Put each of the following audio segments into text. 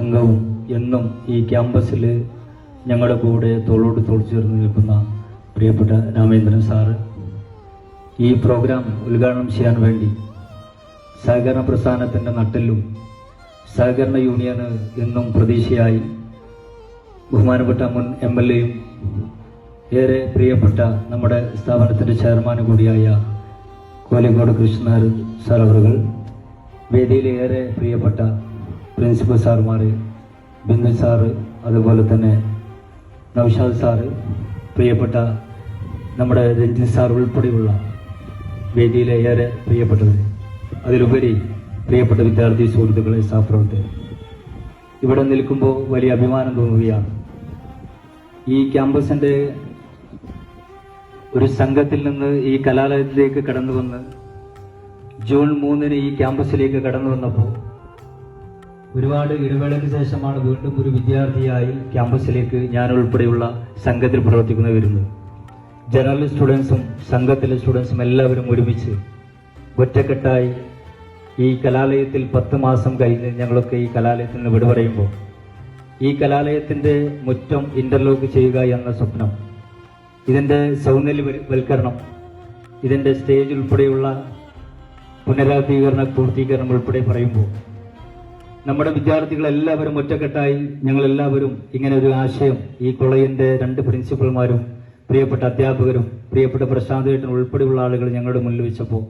അംഗവും എന്നും ഈ ക്യാമ്പസിൽ ഞങ്ങളുടെ കൂടെ തോളോട് തോൾ ചേർന്ന് നിൽക്കുന്ന പ്രിയപ്പെട്ട രാമേന്ദ്രൻ സാറ് ഈ പ്രോഗ്രാം ഉദ്ഘാടനം ചെയ്യാൻ വേണ്ടി സഹകരണ പ്രസ്ഥാനത്തിൻ്റെ നട്ടെല്ലും സഹകരണ യൂണിയന് എന്നും പ്രതീക്ഷയായി ബഹുമാനപ്പെട്ട മുൻ MLA-യും ഏറെ പ്രിയപ്പെട്ട നമ്മുടെ സ്ഥാപനത്തിൻ്റെ ചെയർമാൻ കൂടിയായ കോലിക്കോട് കൃഷ്ണനാർ സാർ അവറുകൾ, വേദിയിലെ ഏറെ പ്രിയപ്പെട്ട പ്രിൻസിപ്പൽ സാറുമാർ, ബിന്ദു സാറ്, അതുപോലെ തന്നെ നൗഷാദ് സാറ്, പ്രിയപ്പെട്ട നമ്മുടെ രഞ്ജിത് സാർ ഉൾപ്പെടെയുള്ള വേദിയിലെ ഏറെ പ്രിയപ്പെട്ടവർ, അതിലുപരി പ്രിയപ്പെട്ട വിദ്യാർത്ഥി സുഹൃത്തുക്കളെ, സഹപ്രവർത്തകർ, ഇവിടെ നിൽക്കുമ്പോൾ വലിയ അഭിമാനം തോന്നുകയാണ്. ഈ ക്യാമ്പസിൻ്റെ ഒരു സംഘത്തിൽ നിന്ന് ഈ കലാലയത്തിലേക്ക് കടന്നു വന്ന് ജൂൺ 3-ന് ഈ ക്യാമ്പസിലേക്ക് കടന്നു വന്നപ്പോൾ ഒരുപാട് ഇടവേളയ്ക്ക് ശേഷമാണ് വീണ്ടും ഒരു വിദ്യാർത്ഥിയായി ക്യാമ്പസിലേക്ക് ഞാൻ ഉൾപ്പെടെയുള്ള സംഘത്തിൽ പ്രവർത്തിക്കുന്നത് വരുന്നത്. ജനറൽ സ്റ്റുഡൻസും സംഘത്തിലെ സ്റ്റുഡൻസും എല്ലാവരും ഒരുമിച്ച് ഒറ്റക്കെട്ടായി ഈ കലാലയത്തിൽ 10 മാസം കഴിഞ്ഞ് ഞങ്ങളൊക്കെ ഈ കലാലയത്തിൽ നിന്ന് വിട പറയുമ്പോൾ ഈ കലാലയത്തിൻ്റെ മുറ്റം ഇന്റർലോക്ക് ചെയ്യുക എന്ന സ്വപ്നം, ഇതിൻ്റെ സൗന്ദര്യവൽക്കരണം, ഇതിൻ്റെ സ്റ്റേജ് ഉൾപ്പെടെയുള്ള പൂർത്തീകരണം ഉൾപ്പെടെ പറയുമ്പോൾ നമ്മുടെ വിദ്യാർത്ഥികളെല്ലാവരും ഒറ്റക്കെട്ടായി ഞങ്ങളെല്ലാവരും ഇങ്ങനെ ഒരു ആശയം ഈ കോളേജിൻ്റെ 2 പ്രിൻസിപ്പൽമാരും പ്രിയപ്പെട്ട അധ്യാപകരും പ്രിയപ്പെട്ട പ്രശാന്തേട്ടൻ ഉൾപ്പെടെയുള്ള ആളുകൾ ഞങ്ങളുടെ മുന്നിൽ വെച്ചപ്പോൾ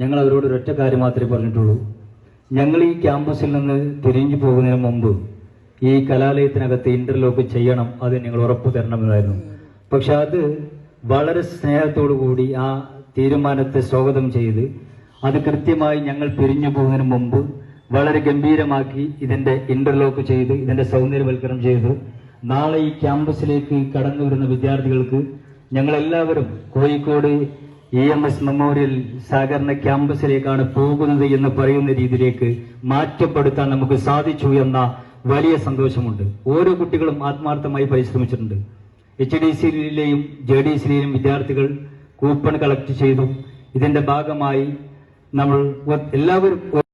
ഞങ്ങൾ അവരോട് ഒരൊറ്റ കാര്യം മാത്രമേ പറഞ്ഞിട്ടുള്ളൂ: ഞങ്ങൾ ഈ ക്യാമ്പസിൽ നിന്ന് തിരിഞ്ഞു പോകുന്നതിന് മുമ്പ് ഈ കലാലയത്തിനകത്ത് ഇന്റർലോക്ക് ചെയ്യണം, അത് നിങ്ങൾ ഉറപ്പു തരണമെന്നായിരുന്നു. പക്ഷെ അത് വളരെ സ്നേഹത്തോടു കൂടി ആ തീരുമാനത്തെ സ്വാഗതം ചെയ്ത് അത് കൃത്യമായി ഞങ്ങൾ പിരിഞ്ഞു പോകുന്നതിന് മുമ്പ് വളരെ ഗംഭീരമാക്കി ഇതിന്റെ ഇന്റർലോക്ക് ചെയ്ത് ഇതിന്റെ സൗന്ദര്യവൽക്കരണം ചെയ്ത് നാളെ ഈ ക്യാമ്പസിലേക്ക് കടന്നു വരുന്ന വിദ്യാർത്ഥികൾക്ക് ഞങ്ങളെല്ലാവരും കോഴിക്കോട് EMS മെമ്മോറിയൽ സഹകരണ ക്യാമ്പസിലേക്കാണ് പോകുന്നത് എന്ന് പറയുന്ന രീതിയിലേക്ക് മാറ്റപ്പെടുത്താൻ നമുക്ക് സാധിച്ചു എന്ന വലിയ സന്തോഷമുണ്ട്. ഓരോ കുട്ടികളും ആത്മാർത്ഥമായി പരിശ്രമിച്ചിട്ടുണ്ട്. HDC-യിലെയും JDC-യിലെയും വിദ്യാർത്ഥികൾ കൂപ്പൺ കളക്ട് ചെയ്തു. ഇതിന്റെ ഭാഗമായി നമ്മൾ എല്ലാവരും